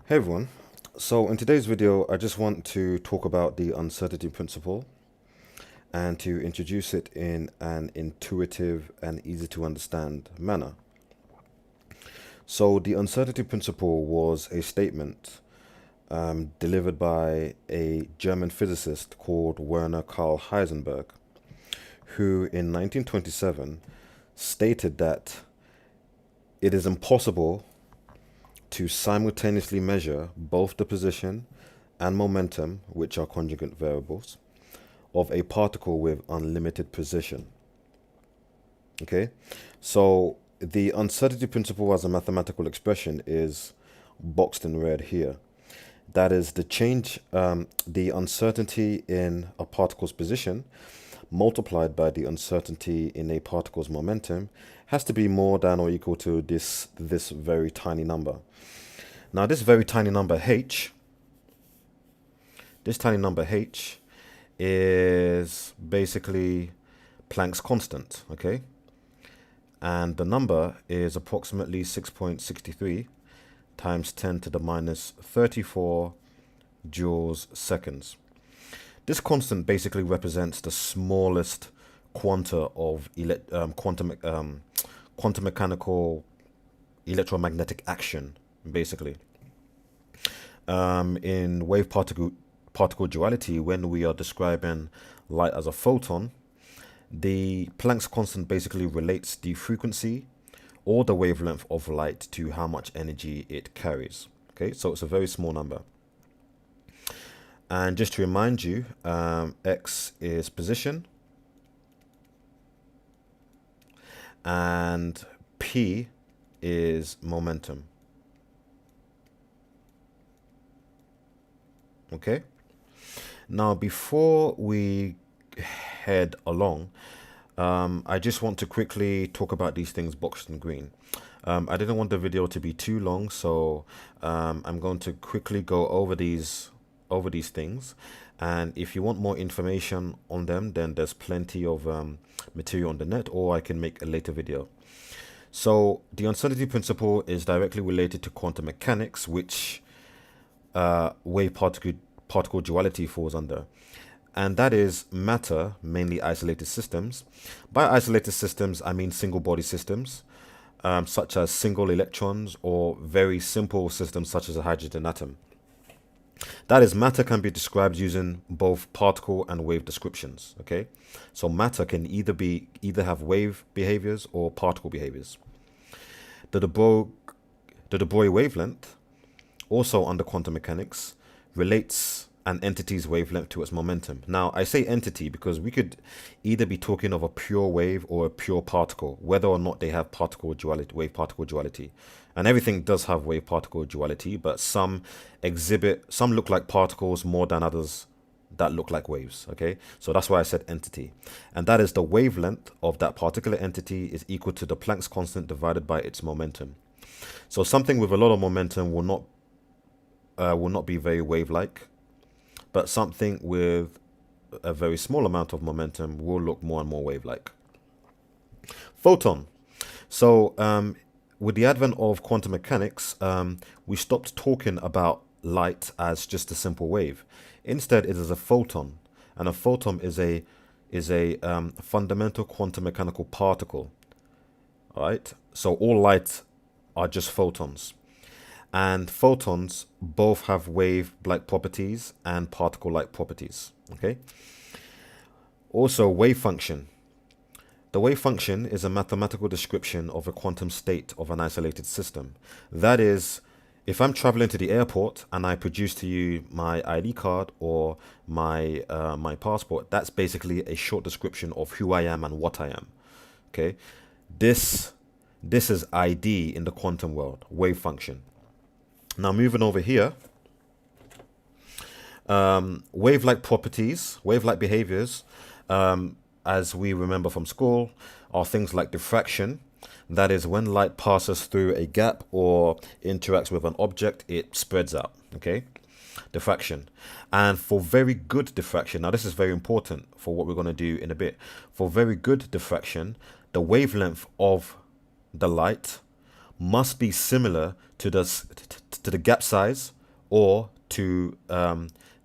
Hey everyone. So in today's video, I just want to talk about the uncertainty principle and to introduce it in an intuitive and easy to understand manner. So the uncertainty principle was a statement delivered by a German physicist called Werner Karl Heisenberg, who in 1927 stated that it is impossible to simultaneously measure both the position and momentum, which are conjugate variables, of a particle with unlimited precision. Okay, so the uncertainty principle as a mathematical expression is boxed in red here. That is the change, the uncertainty in a particle's position multiplied by the uncertainty in a particle's momentum has to be more than or equal to this very tiny number. Now this very tiny number h, is basically Planck's constant, okay? And the number is approximately 6.63 times 10 to the minus 34 joules seconds. This constant basically represents the smallest quanta of quantum mechanical electromagnetic action, basically. In wave particle duality, when we are describing light as a photon, the Planck's constant basically relates the frequency or the wavelength of light to how much energy it carries. Okay, so it's a very small number. And just to remind you, x is position and p is momentum. Okay, now before we head along, I just want to quickly talk about these things boxed in green. I didn't want the video to be too long, so I'm going to quickly go over these things, and if you want more information on them, then there's plenty of material on the net, or I can make a later video. So the uncertainty principle is directly related to quantum mechanics, which wave particle duality falls under, and that is matter, mainly isolated systems. By isolated systems, I mean single body systems, such as single electrons, or very simple systems such as a hydrogen atom. That is, matter can be described using both particle and wave descriptions. Okay, so matter can either have wave behaviors or particle behaviors. The de Broglie wavelength, also under quantum mechanics, relates an entity's wavelength to its momentum. Now, I say entity because we could either be talking of a pure wave or a pure particle, whether or not they have particle duality, wave particle duality. And everything does have wave particle duality, but some look like particles more than others that look like waves. Okay, so that's why I said entity, and that is the wavelength of that particular entity is equal to the Planck's constant divided by its momentum. So something with a lot of momentum will not be very wave-like, but something with a very small amount of momentum will look more and more wave-like. Photon. So with the advent of quantum mechanics, we stopped talking about light as just a simple wave. Instead, it is a photon, and a photon is a fundamental quantum mechanical particle. All right, so all light are just photons, and photons both have wave-like properties and particle-like properties. Okay. Also, wave function. The wave function is a mathematical description of a quantum state of an isolated system. That is, if I'm traveling to the airport and I produce to you my ID card or my passport, that's basically a short description of who I am and what I am. Okay, this is ID in the quantum world, wave function. Now moving over here, wave-like properties, wave-like behaviors, as we remember from school, are things like diffraction. That is, when light passes through a gap or interacts with an object, it spreads out. Okay, diffraction. And for very good diffraction, now this is very important for what we're going to do in a bit. For very good diffraction, the wavelength of the light must be similar to the gap size or to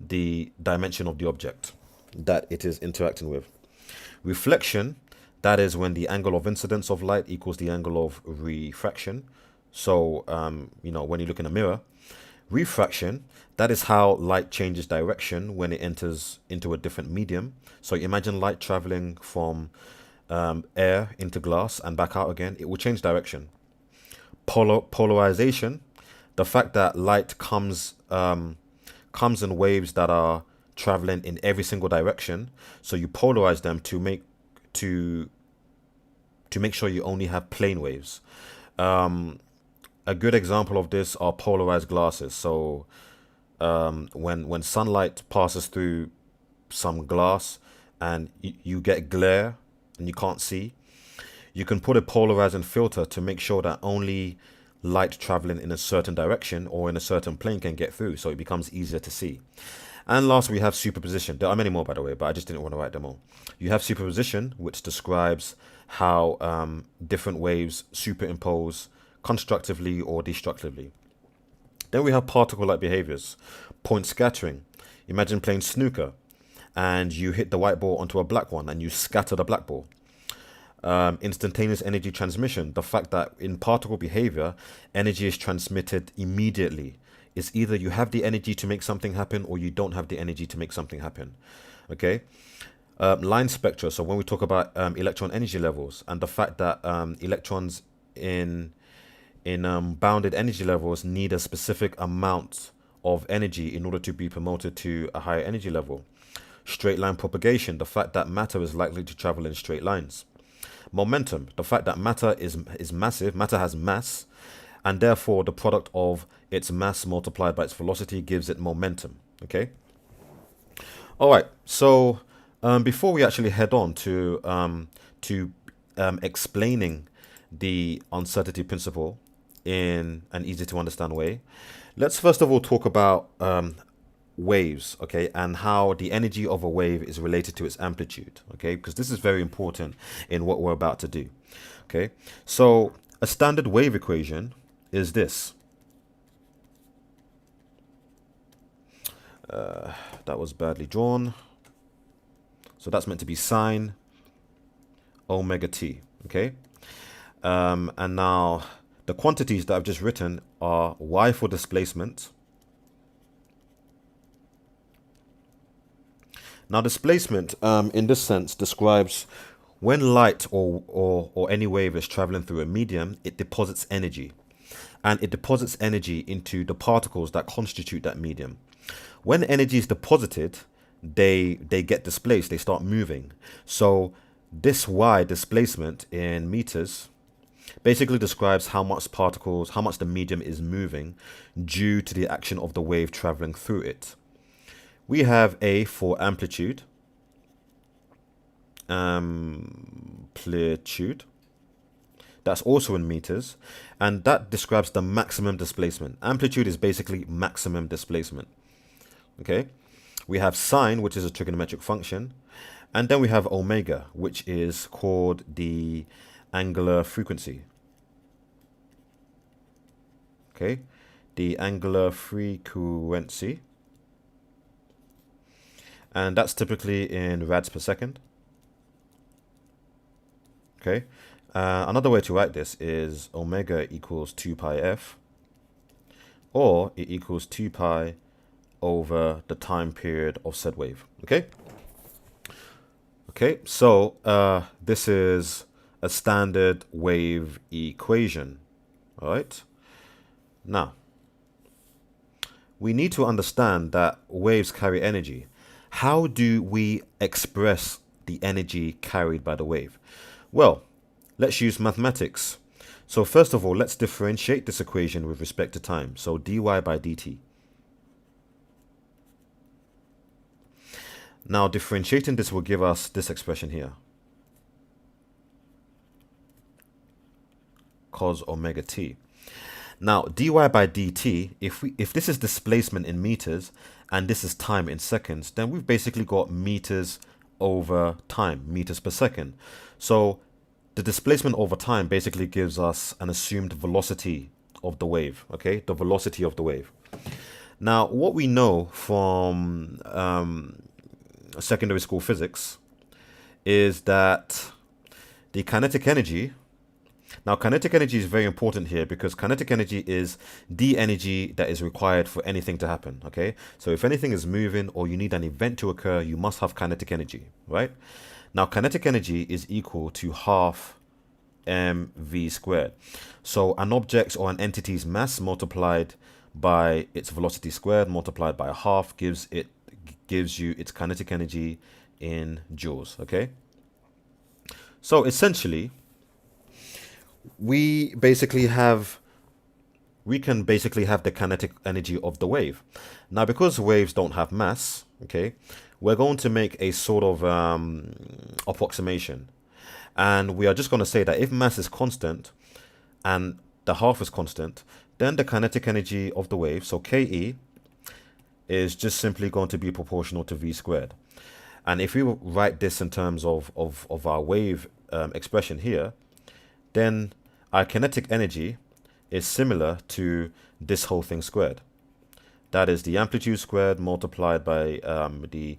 the dimension of the object that it is interacting with. Reflection, that is when the angle of incidence of light equals the angle of refraction. So, when you look in a mirror. Refraction, that is how light changes direction when it enters into a different medium. So imagine light traveling from air into glass and back out again. It will change direction. Polarization, the fact that light comes in waves that are traveling in every single direction. So you polarize them to make sure you only have plane waves. A good example of this are polarized glasses. So when sunlight passes through some glass and you get glare and you can't see, you can put a polarizing filter to make sure that only light traveling in a certain direction or in a certain plane can get through, so it becomes easier to see. And last, we have superposition. There are many more, by the way, but I just didn't want to write them all. You have superposition, which describes how different waves superimpose constructively or destructively. Then we have particle-like behaviors. Point scattering. Imagine playing snooker and you hit the white ball onto a black one and you scatter the black ball. Instantaneous energy transmission. The fact that in particle behavior, energy is transmitted immediately. It's either you have the energy to make something happen or you don't have the energy to make something happen. Okay. Line spectra. So when we talk about electron energy levels and the fact that electrons in bounded energy levels need a specific amount of energy in order to be promoted to a higher energy level. Straight line propagation, the fact that matter is likely to travel in straight lines. Momentum, the fact that matter is massive, matter has mass, and therefore the product of its mass multiplied by its velocity gives it momentum. Okay. All right. So before we actually head on to explaining the uncertainty principle in an easy to understand way, let's first of all talk about waves, okay, and how the energy of a wave is related to its amplitude, okay, because this is very important in what we're about to do. Okay, so a standard wave equation is this. That was badly drawn, so that's meant to be sine omega t. Okay, and now the quantities that I've just written are y for displacement. Now displacement in this sense describes when light or any wave is traveling through a medium, it deposits energy. And it deposits energy into the particles that constitute that medium. When energy is deposited, they get displaced, they start moving. So this y displacement in meters basically describes how much the medium is moving due to the action of the wave traveling through it. We have A for amplitude. Amplitude. That's also in meters. And that describes the maximum displacement. Amplitude is basically maximum displacement. Okay. We have sine, which is a trigonometric function. And then we have omega, which is called the angular frequency. Okay. The angular frequency. And that's typically in rads per second. Okay. Another way to write this is omega equals 2 pi f, or it equals 2 pi over the time period of said wave. Okay. Okay. So this is a standard wave equation. All right. Now, we need to understand that waves carry energy. How do we express the energy carried by the wave? Well, let's use mathematics. So first of all, let's differentiate this equation with respect to time. So dy by dt. Now differentiating this will give us this expression here. Cos omega t. Now dy by dt, if this is displacement in meters and this is time in seconds, then we've basically got meters over time, meters per second. So the displacement over time basically gives us an assumed velocity of the wave, okay? The velocity of the wave. Now, what we know from secondary school physics is that the kinetic energy. Now, kinetic energy is very important here because kinetic energy is the energy that is required for anything to happen. Okay, so if anything is moving or you need an event to occur, you must have kinetic energy, right? Now, kinetic energy is equal to half mv squared. So an object or an entity's mass multiplied by its velocity squared multiplied by a half gives you its kinetic energy in joules. Okay, so essentially we can basically have the kinetic energy of the wave. Now, because waves don't have mass, okay, we're going to make a sort of approximation, and we are just going to say that if mass is constant and the half is constant, then the kinetic energy of the wave, so Ke, is just simply going to be proportional to v squared. And if we write this in terms of our wave expression here, then our kinetic energy is similar to this whole thing squared. That is the amplitude squared multiplied by the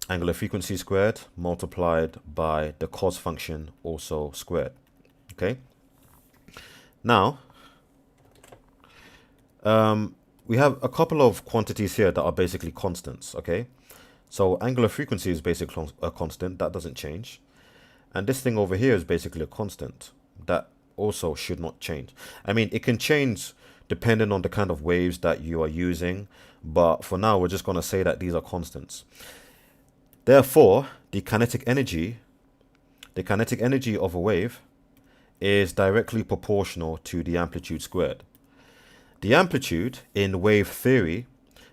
angular frequency squared multiplied by the cos function also squared. Okay. Now, we have a couple of quantities here that are basically constants. Okay. So angular frequency is basically a constant. That doesn't change. And this thing over here is basically a constant. That also should not change. I mean, it can change depending on the kind of waves that you are using, but for now we're just going to say that these are constants. Therefore, the kinetic energy of a wave is directly proportional to the amplitude squared. The amplitude in wave theory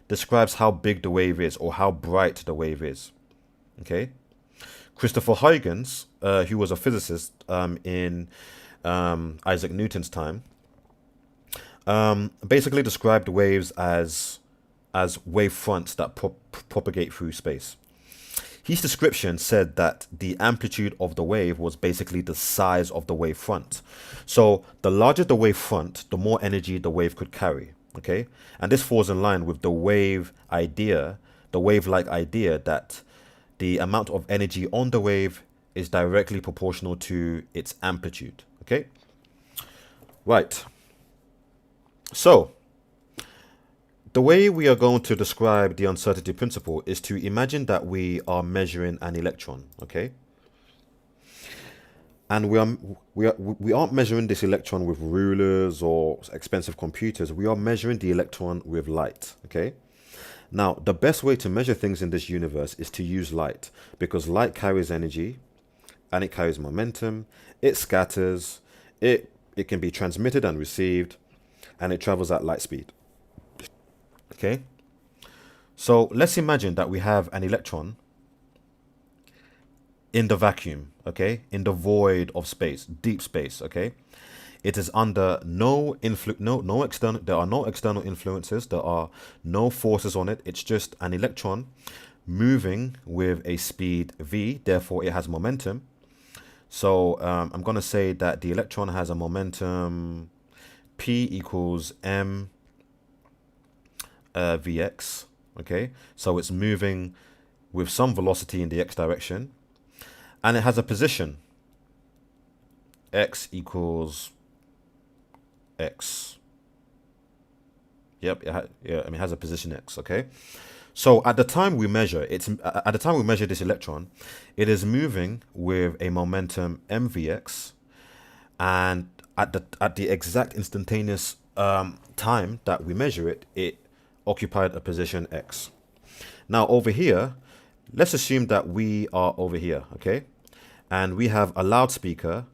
describes how big the wave is or how bright the wave is. Okay? Christopher Huygens, who was a physicist in Isaac Newton's time, basically described waves as wave fronts that propagate through space. His description said that the amplitude of the wave was basically the size of the wave front. So the larger the wave front, the more energy the wave could carry. Okay, and this falls in line with the wave idea, the wave-like idea that the amount of energy on the wave is directly proportional to its amplitude. Okay, right. So the way we are going to describe the uncertainty principle is to imagine that we are measuring an electron. Okay, and we aren't measuring this electron with rulers or expensive computers. We are measuring the electron with light. Okay. Now, the best way to measure things in this universe is to use light, because light carries energy and it carries momentum. It scatters. It can be transmitted and received, and it travels at light speed. Okay. So let's imagine that we have an electron in the vacuum, okay, in the void of space, deep space, okay. It is under no external, there are no external influences, there are no forces on it. It's just an electron moving with a speed v, therefore it has momentum. So I'm going to say that the electron has a momentum p equals m vx, okay. So it's moving with some velocity in the x direction, and it has a position x equals x. Yep, it has a position x. Okay, so at the time we measure this electron, it is moving with a momentum mvx, and at the exact instantaneous time that we measure it, it occupied a position x. Now over here, let's assume that we are over here, okay, and we have a loudspeaker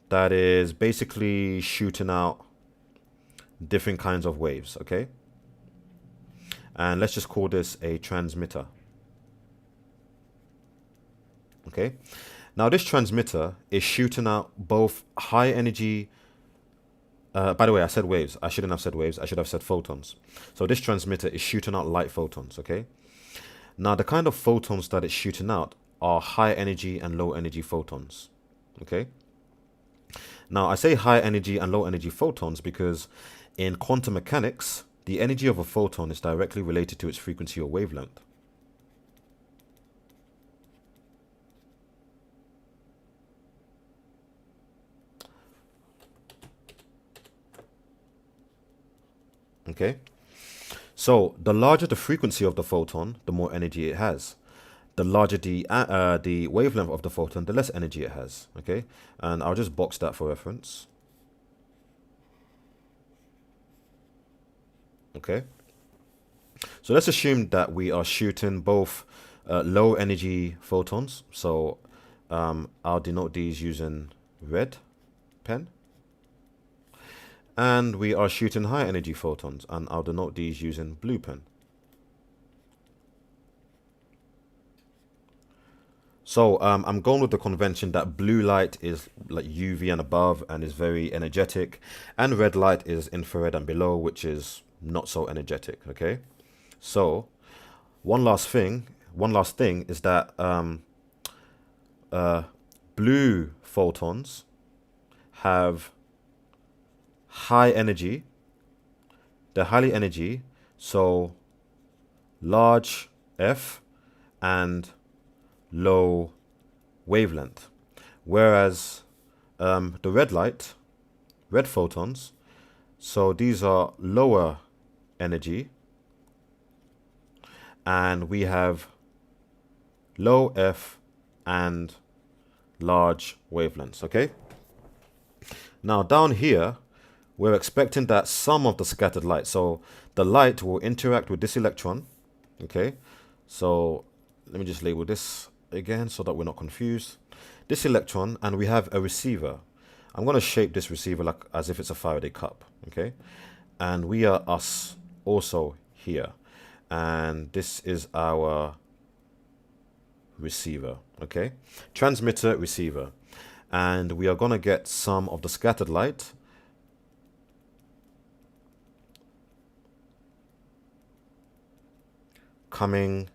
that is basically shooting out different kinds of waves, okay, and let's just call this a transmitter. Okay, now this transmitter is shooting out both high energy, by the way, I said waves. I shouldn't have said waves. I should have said photons. So this transmitter is shooting out light photons, okay? Now, the kind of photons that it's shooting out are high energy and low energy photons, okay? Now, I say high energy and low energy photons because in quantum mechanics, the energy of a photon is directly related to its frequency or wavelength. Okay, so the larger the frequency of the photon, the more energy it has. The larger the wavelength of the photon, the less energy it has. Okay, and I'll just box that for reference. Okay, so let's assume that we are shooting both low energy photons. So I'll denote these using red pen. And we are shooting high energy photons, and I'll denote these using blue pen. So I'm going with the convention that blue light is like UV and above and is very energetic, and red light is infrared and below, which is not so energetic. Okay, so one last thing is that blue photons have high energy. They're highly energy, so large F and low wavelength, whereas the red photons, so these are lower energy and we have low F and large wavelengths. Okay, now down here we're expecting that some of the scattered light, so the light will interact with this electron. Okay, so let me just label this again so that we're not confused. This electron, and we have a receiver. I'm going to shape this receiver like as if it's a Faraday cup. Okay, and we are us also here, and this is our receiver. Okay, transmitter, receiver, and we are going to get some of the scattered light coming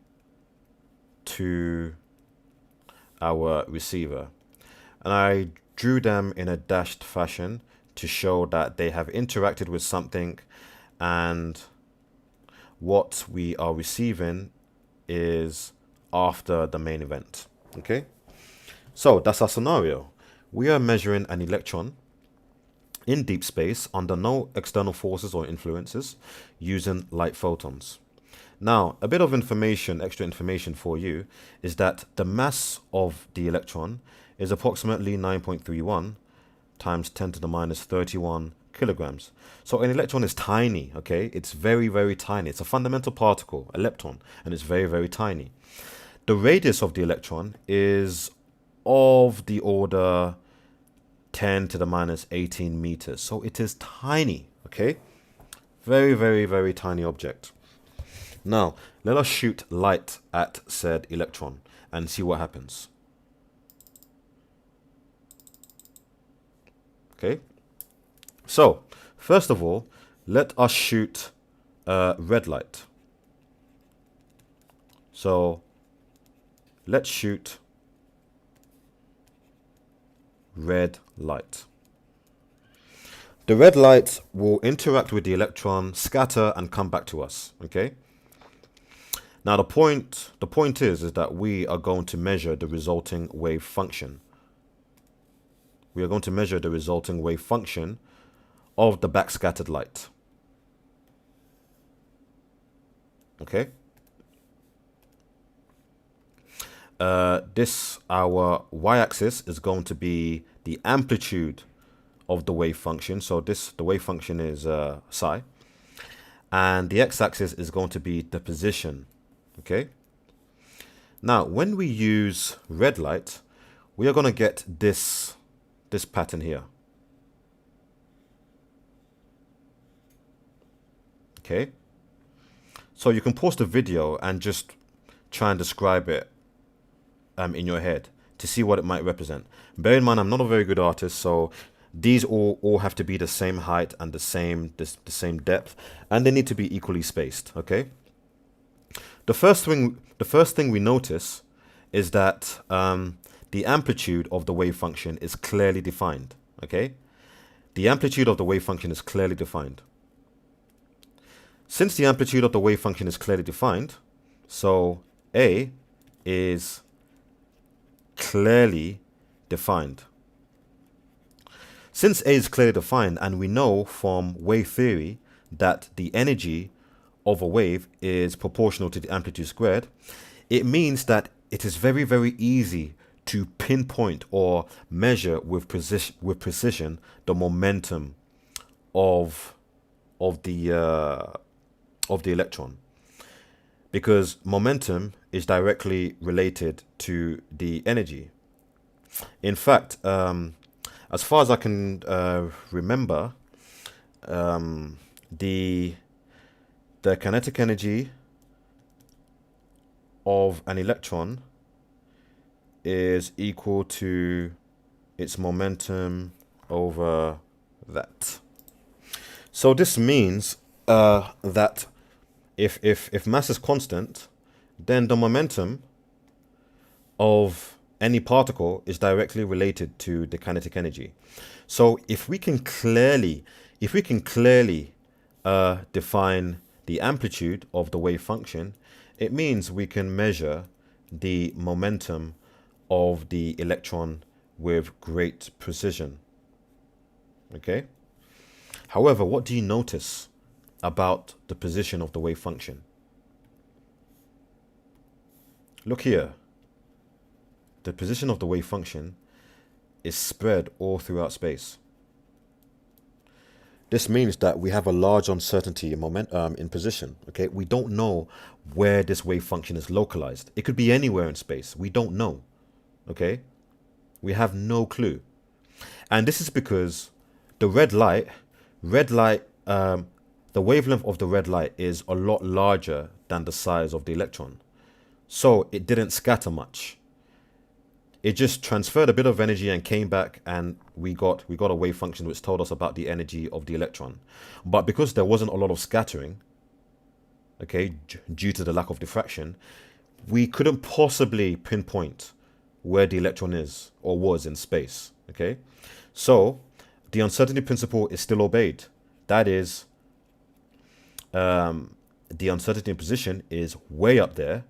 to our receiver, and I drew them in a dashed fashion to show that they have interacted with something, and what we are receiving is after the main event. Okay, so that's our scenario. We are measuring an electron in deep space under no external forces or influences using light photons. Now, a bit of information, extra information for you, is that the mass of the electron is approximately 9.31 times 10 to the minus 31 kilograms. So an electron is tiny, okay? It's very, very tiny. It's a fundamental particle, a lepton, and it's very, very tiny. The radius of the electron is of the order 10 to the minus 18 meters. So it is tiny, okay? Very, very, very tiny object. Now, let us shoot light at said electron and see what happens. Okay, so first of all, let us shoot red light. So let's shoot red light. The red light will interact with the electron, scatter, and come back to us. Okay. Now the point is that we are going to measure the resulting wave function. We are going to measure the resulting wave function of the backscattered light. Okay. Our y-axis is going to be the amplitude of the wave function. So the wave function is psi, and the x-axis is going to be the position. Okay. Now, when we use red light, we are going to get this pattern here. Okay. So you can pause the video and just try and describe it in your head to see what it might represent. Bear in mind, I'm not a very good artist, so these all have to be the same height and the same depth, and they need to be equally spaced. Okay. The first thing we notice is that the amplitude of the wave function is clearly defined. Okay, the amplitude of the wave function is clearly defined. Since the amplitude of the wave function is clearly defined, so A is clearly defined. Since A is clearly defined, and we know from wave theory that the energy of a wave is proportional to the amplitude squared, it means that it is very, very easy to pinpoint or measure with precision the momentum of the electron, because momentum is directly related to the energy. In fact, as far as I can remember, the kinetic energy of an electron is equal to its momentum over that. So this means that if mass is constant, then the momentum of any particle is directly related to the kinetic energy. So if we can clearly define the amplitude of the wave function, it means we can measure the momentum of the electron with great precision. Okay? However, what do you notice about the position of the wave function? Look here. The position of the wave function is spread all throughout space. This means that we have a large uncertainty in position. Okay, we don't know where this wave function is localized. It could be anywhere in space. We don't know. Okay, we have no clue, and this is because the the wavelength of the red light is a lot larger than the size of the electron, so it didn't scatter much. It just transferred a bit of energy and came back, and we got a wave function which told us about the energy of the electron. But because there wasn't a lot of scattering, okay, due to the lack of diffraction, we couldn't possibly pinpoint where the electron is or was in space. Okay, so the uncertainty principle is still obeyed. That is, the uncertainty in position is way up there.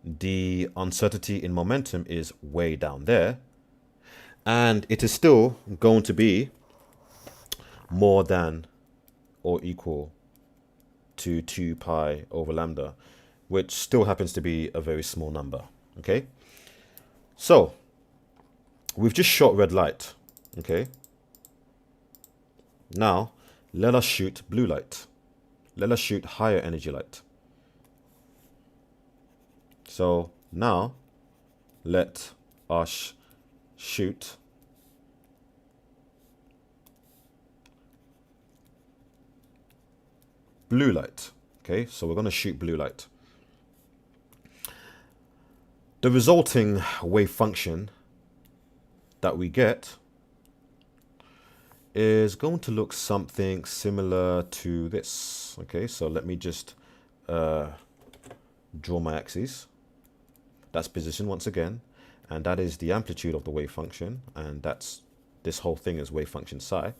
The uncertainty in momentum is way down there, and it is still going to be more than or equal to 2 pi over lambda, which still happens to be a very small number. Okay, so we've just shot red light. Okay, now let us shoot blue light. Let us shoot higher energy light. So now let us shoot blue light. Okay, so we're going to shoot blue light. The resulting wave function that we get is going to look something similar to this. Okay, so let me just draw my axes. That's position once again, and that is the amplitude of the wave function, and that's this whole thing is wave function psi.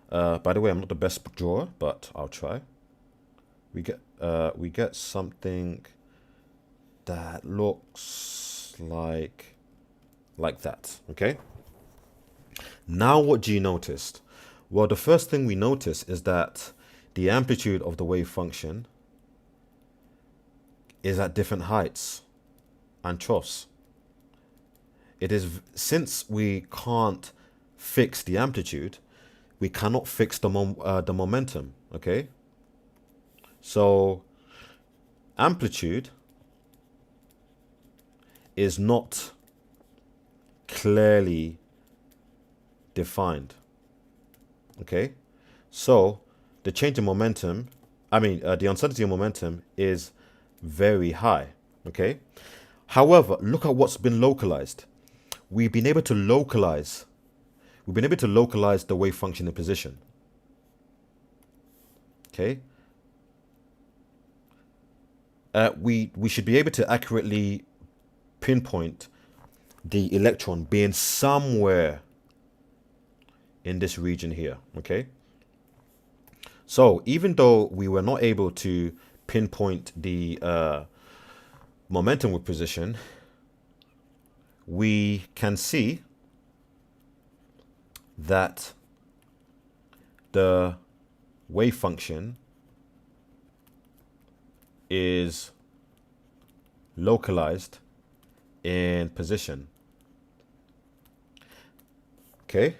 By the way, I'm not the best drawer, but I'll try. We get something that looks like that. Okay, now what do you notice? Well, the first thing we notice is that the amplitude of the wave function is at different heights and troughs. It is, since we can't fix the amplitude, we cannot fix the momentum. Okay, so amplitude is not clearly defined. Okay, so the change in momentum, the uncertainty of momentum is very high. Okay, however, look at what's been localized. We've been able to localize the wave function in position. Okay, we should be able to accurately pinpoint the electron being somewhere in this region here. Okay, So even though we were not able to pinpoint the momentum with precision, we can see that the wave function is localized in position. Okay.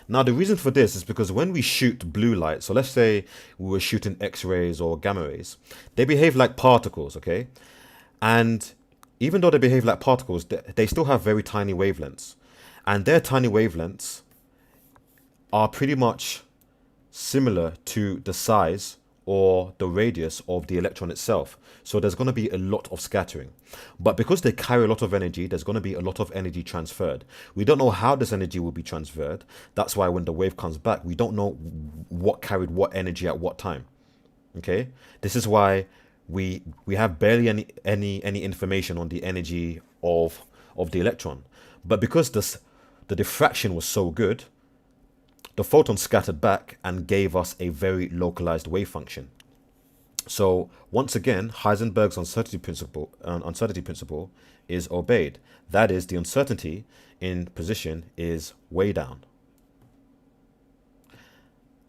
Now the reason for this is because when we shoot blue light, so let's say we were shooting X-rays or gamma rays, they behave like particles, okay? And even though they behave like particles, they still have very tiny wavelengths. And their tiny wavelengths are pretty much similar to the size or the radius of the electron itself. So there's going to be a lot of scattering. But because they carry a lot of energy, there's going to be a lot of energy transferred. We don't know how this energy will be transferred. That's why when the wave comes back, we don't know what carried what energy at what time. Okay? This is why we have barely any information on the energy of the electron. But because the diffraction was so good, the photon scattered back and gave us a very localized wave function. So once again, Heisenberg's uncertainty principle is obeyed. That is, the uncertainty in position is way down,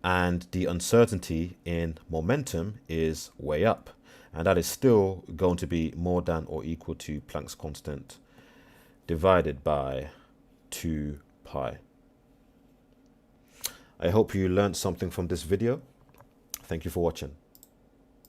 and the uncertainty in momentum is way up, and that is still going to be more than or equal to Planck's constant divided by 2 pi. I hope you learned something from this video. Thank you for watching.